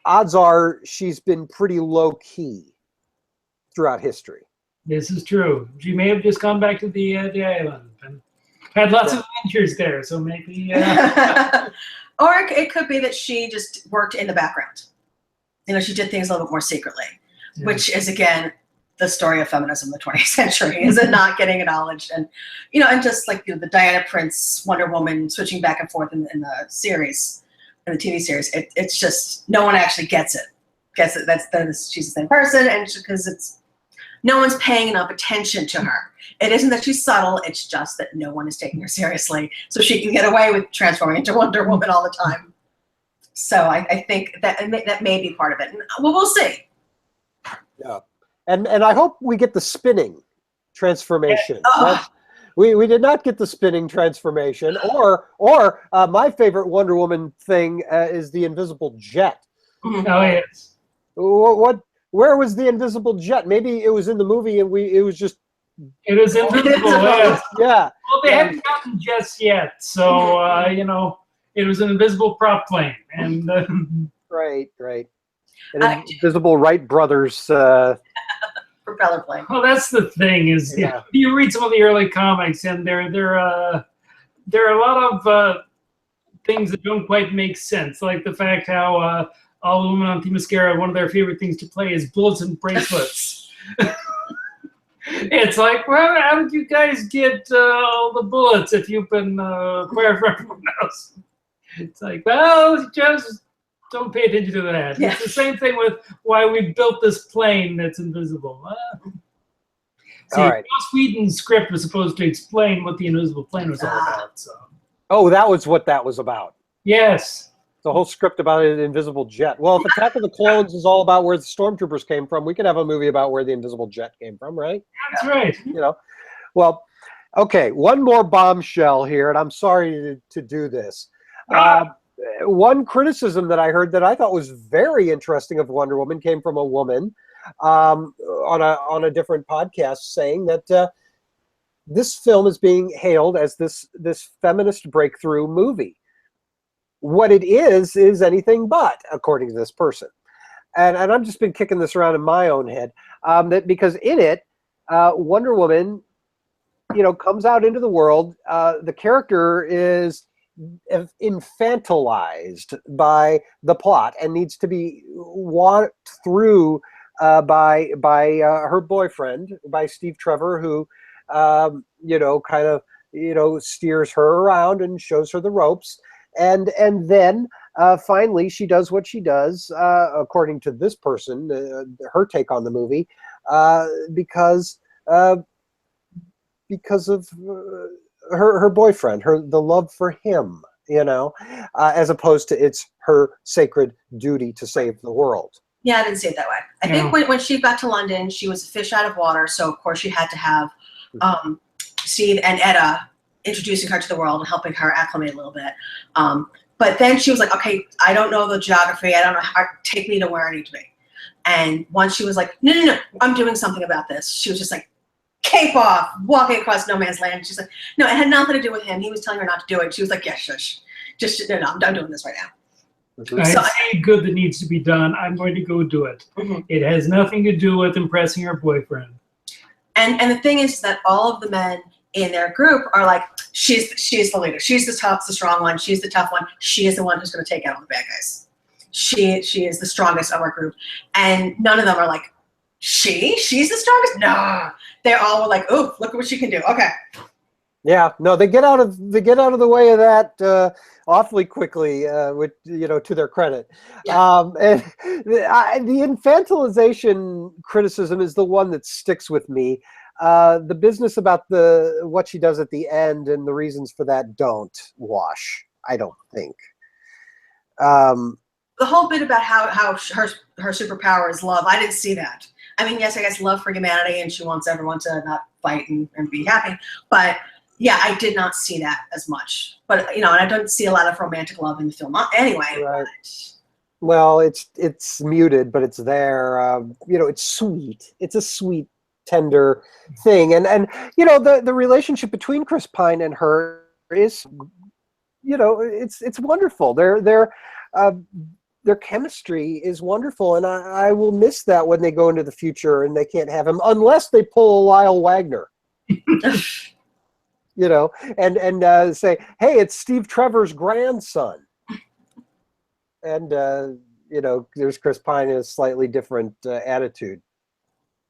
odds are she's been pretty low key throughout history. This is true. She may have just gone back to the island and had lots of adventures there. So maybe, or it could be that she just worked in the background. She did things a little bit more secretly, which is again the story of feminism in the 20th century, is it not getting acknowledged? And, and just like the Diana Prince Wonder Woman switching back and forth in the series, in the TV series, it's just, no one actually gets it. She's the same person, and because no one's paying enough attention to her. It isn't that she's subtle, it's just that no one is taking her seriously. So she can get away with transforming into Wonder Woman all the time. So I think that may be part of it. And we'll see. Yeah. And I hope we get the spinning transformation. We did not get the spinning transformation, or my favorite Wonder Woman thing is the invisible jet. Oh yes. Where was the invisible jet? Maybe it was in the movie, and it was just. It was invisible. Yes. Yeah. Well, they hadn't gotten jets yet, so it was an invisible prop plane, and right. An invisible Wright brothers. Propeller plane. Well, that's the thing is, you read some of the early comics, and there are a lot of things that don't quite make sense, like the fact how all the women on Themyscira, one of their favorite things to play is bullets and bracelets. It's like, well, how did you guys get all the bullets if you've been fired from everyone else? It's like, well, just don't pay attention to that. Yeah. It's the same thing with why we built this plane that's invisible. See, all right. Joss Whedon's script was supposed to explain what the invisible plane was all about. So. Oh, that was what that was about. Yes. The whole script about an invisible jet. Well, if Attack of the Clones is all about where the stormtroopers came from, we could have a movie about where the invisible jet came from, right? That's right. Well, okay, one more bombshell here, and I'm sorry to do this. One criticism that I heard that I thought was very interesting of Wonder Woman came from a woman on a different podcast saying that this film is being hailed as this feminist breakthrough movie. What it is anything but, according to this person. and I've just been kicking this around in my own head, that because in it, Wonder Woman, comes out into the world. The character is infantilized by the plot and needs to be walked through by her boyfriend, by Steve Trevor, who kind of steers her around and shows her the ropes, and then finally she does what she does, according to this person, her take on the movie, because of her boyfriend, the love for him, as opposed to it's her sacred duty to save the world. Yeah, I didn't see it that way. I think when she got to London, she was a fish out of water, so of course she had to have Steve and Etta introducing her to the world and helping her acclimate a little bit. But then she was like, okay, I don't know the geography. I don't know how, take me to where I need to be. And once she was like, no, I'm doing something about this. She was just like, cape off, walking across no man's land. She's like, no, it had nothing to do with him. He was telling her not to do it. She was like, yeah, shush. Just, no, I'm done doing this right now. I see good that needs to be done. I'm going to go do it. It has nothing to do with impressing her boyfriend. And the thing is that all of the men in their group are like, she's the leader. She's the tough, the strong one. She's the tough one. She is the one who's going to take out all the bad guys. She is the strongest of our group. And none of them are like, she's the strongest? No. They all were like, oh, look at what she can do. Okay. Yeah, no, they get out of the way of that awfully quickly, with to their credit. Yeah. And the infantilization criticism is the one that sticks with me. The business about what she does at the end and the reasons for that don't wash, I don't think. The whole bit about how her superpower is love, I didn't see that. I mean, yes, I guess love for humanity, and she wants everyone to not fight and be happy. But yeah, I did not see that as much. But and I don't see a lot of romantic love in the film anyway. Right. But... Well, it's muted, but it's there. It's sweet. It's a sweet, tender thing, and the relationship between Chris Pine and her is, it's wonderful. Their chemistry is wonderful, and I will miss that when they go into the future and they can't have him unless they pull a Lyle Wagner, and say, hey, it's Steve Trevor's grandson, and there's Chris Pine in a slightly different attitude.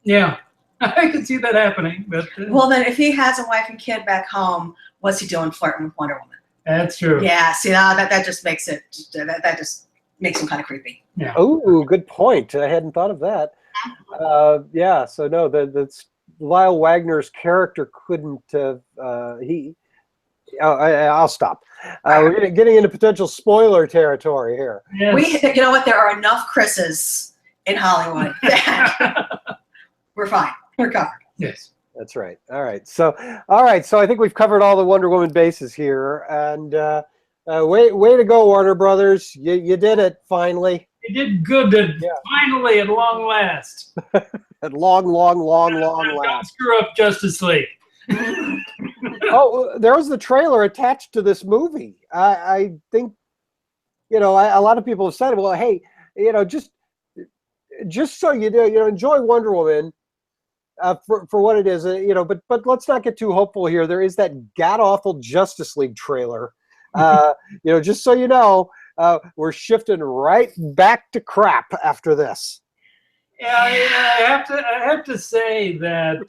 Yeah, I could see that happening. But well, then if he has a wife and kid back home, what's he doing flirting with Wonder Woman? That's true. Yeah, see, that just makes it that just makes him kind of creepy. Yeah. Oh, good point. I hadn't thought of that. Yeah. So no, that's Lyle Wagner's character couldn't have. I'll stop. We're getting into potential spoiler territory here. Yes. You know what? There are enough Chris's in Hollywood. We're fine. We're covered. Yes. That's right. All right. So I think we've covered all the Wonder Woman bases here, and way to go, Warner Brothers. You did it finally. You did good. Finally, at long last. At long last. Don't screw up Justice League. Oh, there was the trailer attached to this movie. I think, a lot of people have said, well, hey, just so you do, enjoy Wonder Woman for what it is, but let's not get too hopeful here. There is that god-awful Justice League trailer. Just so you know, we're shifting right back to crap after this. Yeah, I have to say that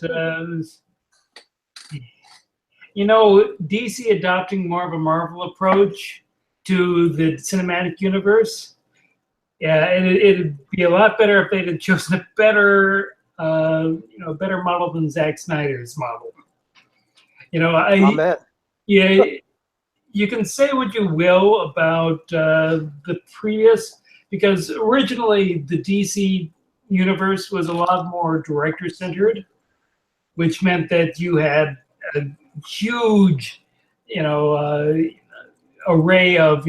DC adopting more of a Marvel approach to the cinematic universe. Yeah, it'd be a lot better if they'd have chosen a better model than Zack Snyder's model. Yeah, you can say what you will about the previous, because originally the DC universe was a lot more director-centered, which meant that you had a huge, array of,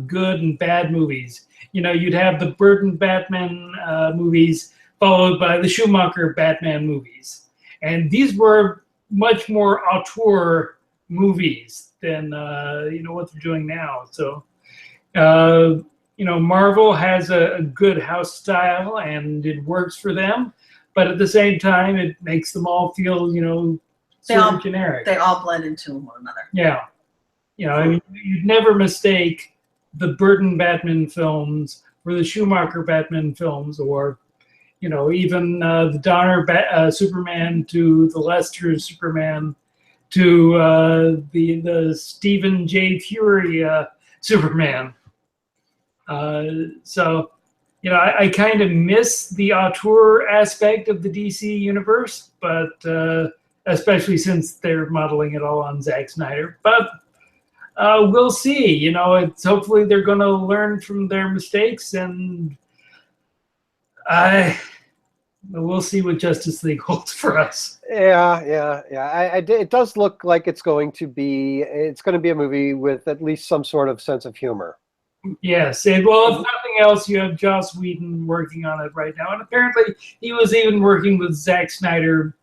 good and bad movies. You'd have the Burton Batman movies followed by the Schumacher Batman movies. And these were much more auteur movies than, what they're doing now. So Marvel has a good house style and it works for them, but at the same time, it makes them all feel, sort of generic. They all blend into one another. Yeah. I mean, you'd never mistake the Burton Batman films or the Schumacher Batman films, or, even the Donner Superman to the Lester Superman to the Stephen J. Fury Superman. So, I kind of miss the auteur aspect of the DC universe, but especially since they're modeling it all on Zack Snyder. But we'll see. It's hopefully they're going to learn from their mistakes, and we'll see what Justice League holds for us. Yeah. It does look like it's going to be a movie with at least some sort of sense of humor. Yes, and well, if nothing else, you have Joss Whedon working on it right now, and apparently he was even working with Zack Snyder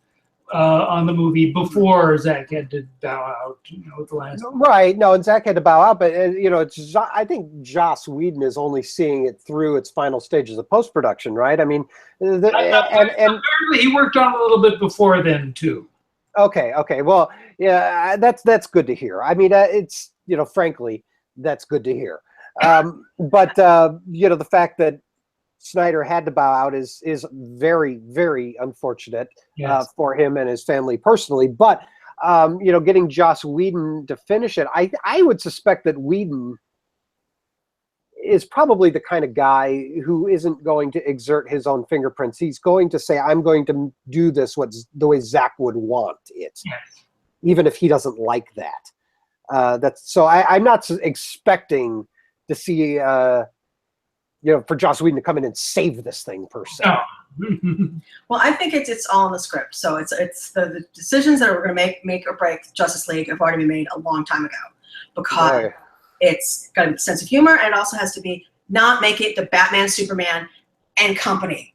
on the movie before Zack had to bow out. With the last. Right. No, and Zack had to bow out, but I think Joss Whedon is only seeing it through its final stages of post-production, right? I mean, apparently he worked on it a little bit before then too. Okay. Well, yeah, that's good to hear. I mean, it's frankly, that's good to hear. But the fact that Snyder had to bow out is very, very unfortunate. Yes. For him and his family personally. But getting Joss Whedon to finish it, I would suspect that Whedon is probably the kind of guy who isn't going to exert his own fingerprints. He's going to say, "I'm going to do this the way Zack would want it," yes. even if he doesn't like that. I'm not expecting to see, for Joss Whedon to come in and save this thing per se. No. Well, I think it's all in the script. So it's the decisions that are going to make or break Justice League have already been made a long time ago, because it's got a sense of humor, and it also has to be not make it the Batman, Superman, and company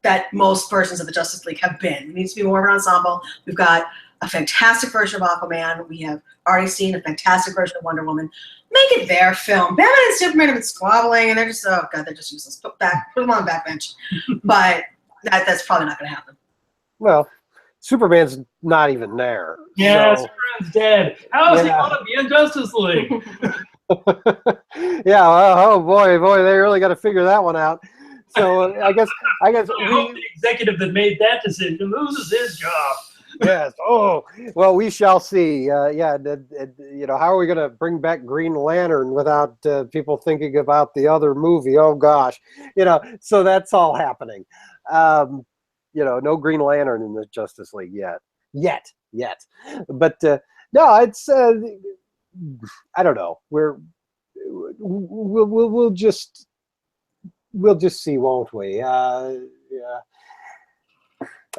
that most versions of the Justice League have been. It needs to be more of an ensemble. We've got a fantastic version of Aquaman. We have already seen a fantastic version of Wonder Woman. Make it their film. Batman and Superman have been squabbling, and they're just, oh God, they're just useless. Put them on the backbench. But that's probably not going to happen. Well, Superman's not even there. Yeah, so. Superman's dead. How is he going to be in Justice League? Yeah. Oh boy, they really got to figure that one out. So I guess the executive that made that decision loses his job. Yes. Oh, well, we shall see. How are we going to bring back Green Lantern without people thinking about the other movie? Oh gosh, so that's all happening. No Green Lantern in the Justice League yet. But no, it's I don't know. We'll just see, won't we? Yeah.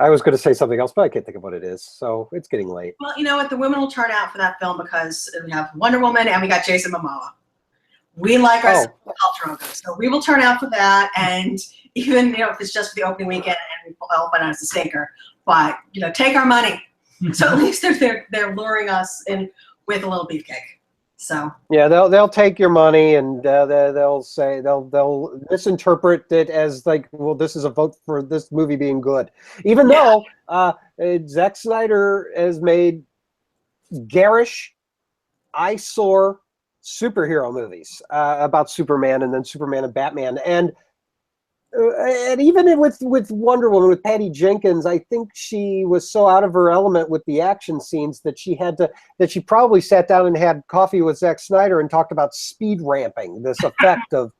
I was going to say something else, but I can't think of what it is. So it's getting late. Well, you know what? The women will turn out for that film because we have Wonder Woman and we got Jason Momoa. We like our Drogo, so we will turn out for that. And even if it's just for the opening weekend, and we all find out it's a stinker, but take our money. So at least they're luring us in with a little beefcake. So yeah, they'll take your money, and they'll say they'll misinterpret it as like, well, this is a vote for this movie being good, even though Zack Snyder has made garish, eyesore superhero movies about Superman and then Superman and Batman, and even with Wonder Woman, with Patty Jenkins, I think she was so out of her element with the action scenes that she probably sat down and had coffee with Zack Snyder and talked about speed ramping, this effect of,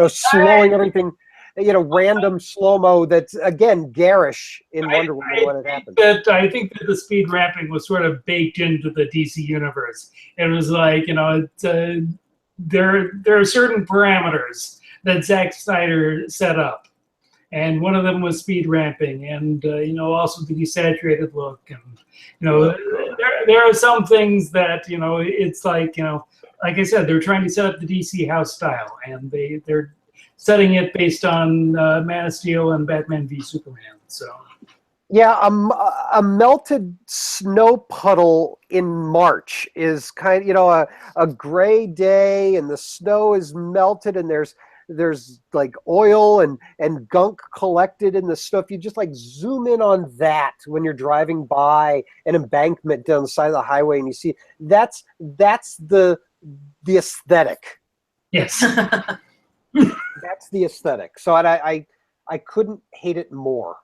slowing everything, random slow-mo that's, again, garish in Wonder Woman when it happened. I think that the speed ramping was sort of baked into the DC universe. It was like, there are certain parameters that Zack Snyder set up, and one of them was speed ramping, and also the desaturated look, and there are some things that it's like like I said, they're trying to set up the DC house style, and they're setting it based on Man of Steel and Batman v Superman. So Yeah, a melted snow puddle in March is kind of, a gray day and the snow is melted and there's like oil and gunk collected in the snow. If you just like zoom in on that when you're driving by an embankment down the side of the highway and you see that's the aesthetic. Yes. That's the aesthetic. So I couldn't hate it more.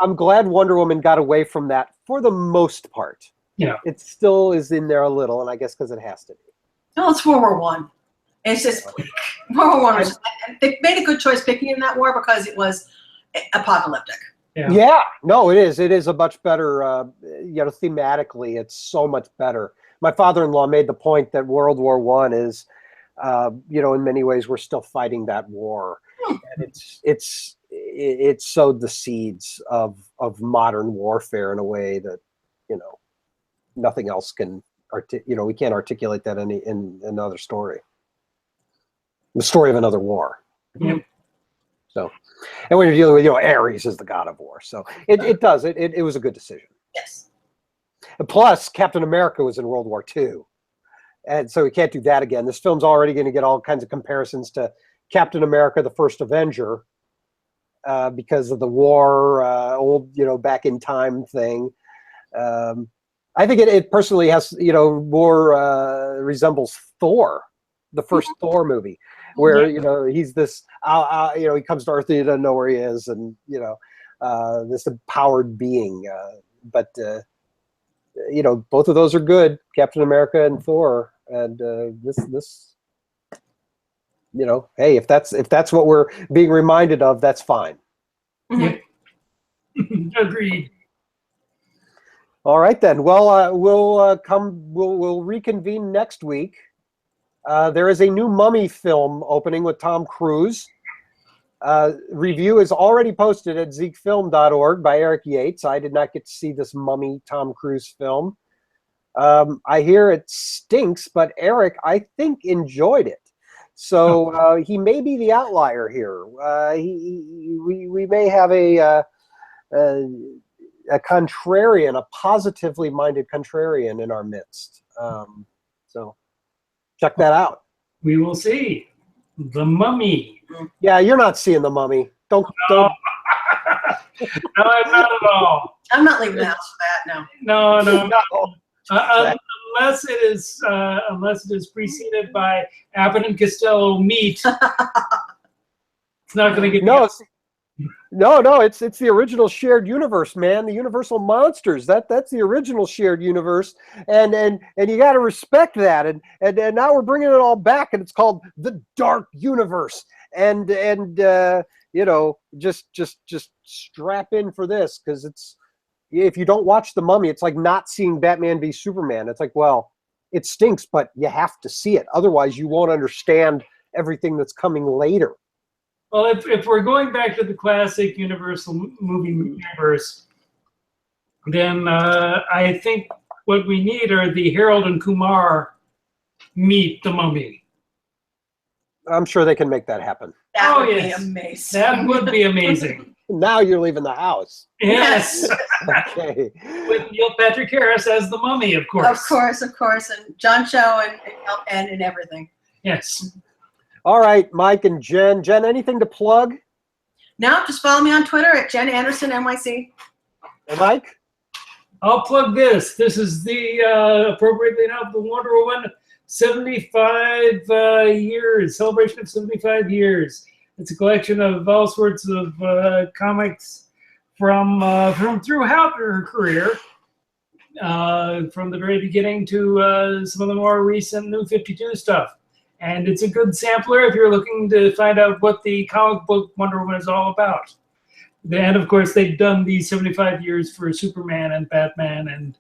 I'm glad Wonder Woman got away from that for the most part. Yeah. It still is in there a little, and I guess because it has to be. No, it's World War One. It's just World War One. They made a good choice picking in that war because it was apocalyptic. Yeah. No, it is. It is a much better, thematically, it's so much better. My father-in-law made the point that World War One is, in many ways, we're still fighting that war. And it sowed the seeds of modern warfare in a way that, nothing else can, we can't articulate that in another story. The story of another war. Yep. So, and when you're dealing with, Ares is the god of war. So it does. It was a good decision. Yes. And plus, Captain America was in World War II. And so we can't do that again. This film's already going to get all kinds of comparisons to Captain America, the First Avenger, because of the war, old, back in time thing. I think it personally has, more resembles Thor, the first Thor movie, where, he's this, he comes to Earth and he doesn't know where he is, and, this empowered being. But both of those are good, Captain America and Thor. And this hey, if that's what we're being reminded of, that's fine. Yep. Agreed. All right then. Well, we'll reconvene next week. There is a new Mummy film opening with Tom Cruise. Review is already posted at ZekeFilm.org by Eric Yates. I did not get to see this Mummy Tom Cruise film. I hear it stinks, but Eric, I think, enjoyed it. So he may be the outlier here. We may have a contrarian, a positively minded contrarian in our midst. So check that out. We will see. The Mummy. Yeah, you're not seeing the Mummy. Don't. No, I'm not at all. I'm not leaving the house for that. No. No. Unless it is preceded by Abbott and Costello meet. It's not going to get No, it's the original shared universe, man. The Universal Monsters. That's the original shared universe, and you got to respect that. And now we're bringing it all back, and it's called the Dark Universe. And just strap in for this, because it's, if you don't watch The Mummy, it's like not seeing Batman v Superman. It's like, well, it stinks, but you have to see it. Otherwise, you won't understand everything that's coming later. Well, if we're going back to the classic Universal movie universe, then I think what we need are the Harold and Kumar meet the Mummy. I'm sure they can make that happen. That would be amazing. That would be amazing. Now you're leaving the house. Yes. Okay. With Neil Patrick Harris as the Mummy, of course. Of course, and John Cho and everything. Yes. All right, Mike and Jen. Jen, anything to plug? No, just follow me on Twitter at Jen Anderson NYC. And Mike? I'll plug this. This is the, appropriately enough, the Wonder Woman 75 years, celebration of 75 years. It's a collection of all sorts of comics from throughout her career, from the very beginning to some of the more recent New 52 stuff. And it's a good sampler if you're looking to find out what the comic book Wonder Woman is all about. And of course, they've done these 75 years for Superman and Batman, and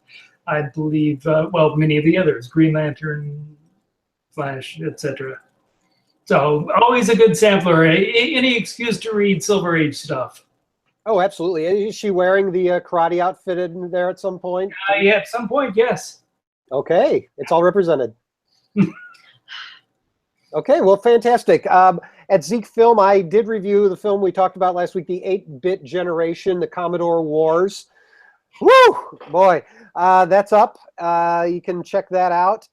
I believe, many of the others, Green Lantern, Flash, etc. So always a good sampler. Any excuse to read Silver Age stuff. Oh, absolutely. Is she wearing the karate outfit in there at some point? Yeah, at some point, yes. Okay, it's all represented. Okay, well, fantastic. At Zeke Film, I did review the film we talked about last week, the 8-bit generation, the Commodore Wars. Woo! Boy, that's up. You can check that out.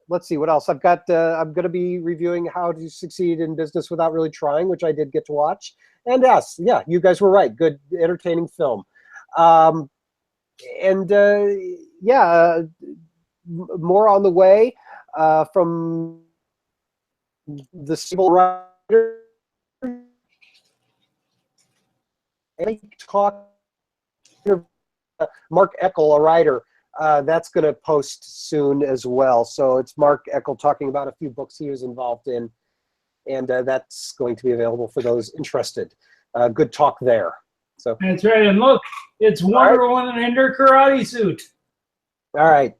Let's see what else I've got. I'm going to be reviewing How to Succeed in Business Without Really Trying, which I did get to watch. And yes, yeah, you guys were right. Good, entertaining film. Yeah, more on the way from the civil writer. Talk. Mark Eckel, a writer. That's going to post soon as well. So it's Mark Eckel talking about a few books he was involved in, and that's going to be available for those interested. Good talk there. So that's right. And look, it's Wonder Woman in her karate suit. All right.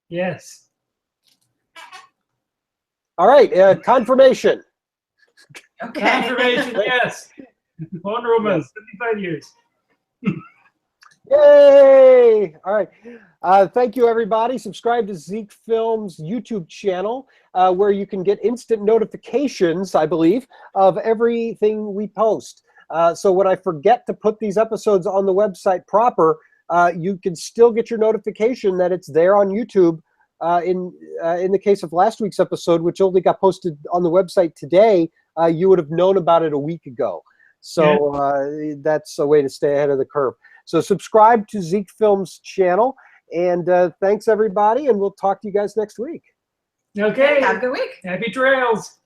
Yes. All right. Confirmation. Okay. Confirmation. Yes. Wonder Woman, 75 years. Yay! All right. Thank you, everybody. Subscribe to Zeke Films' YouTube channel, where you can get instant notifications, I believe, of everything we post. So when I forget to put these episodes on the website proper, you can still get your notification that it's there on YouTube. In the case of last week's episode, which only got posted on the website today, you would have known about it a week ago. So that's a way to stay ahead of the curve. So subscribe to Zeke Films channel, and thanks everybody, and we'll talk to you guys next week. Okay. Have a good week. Happy trails.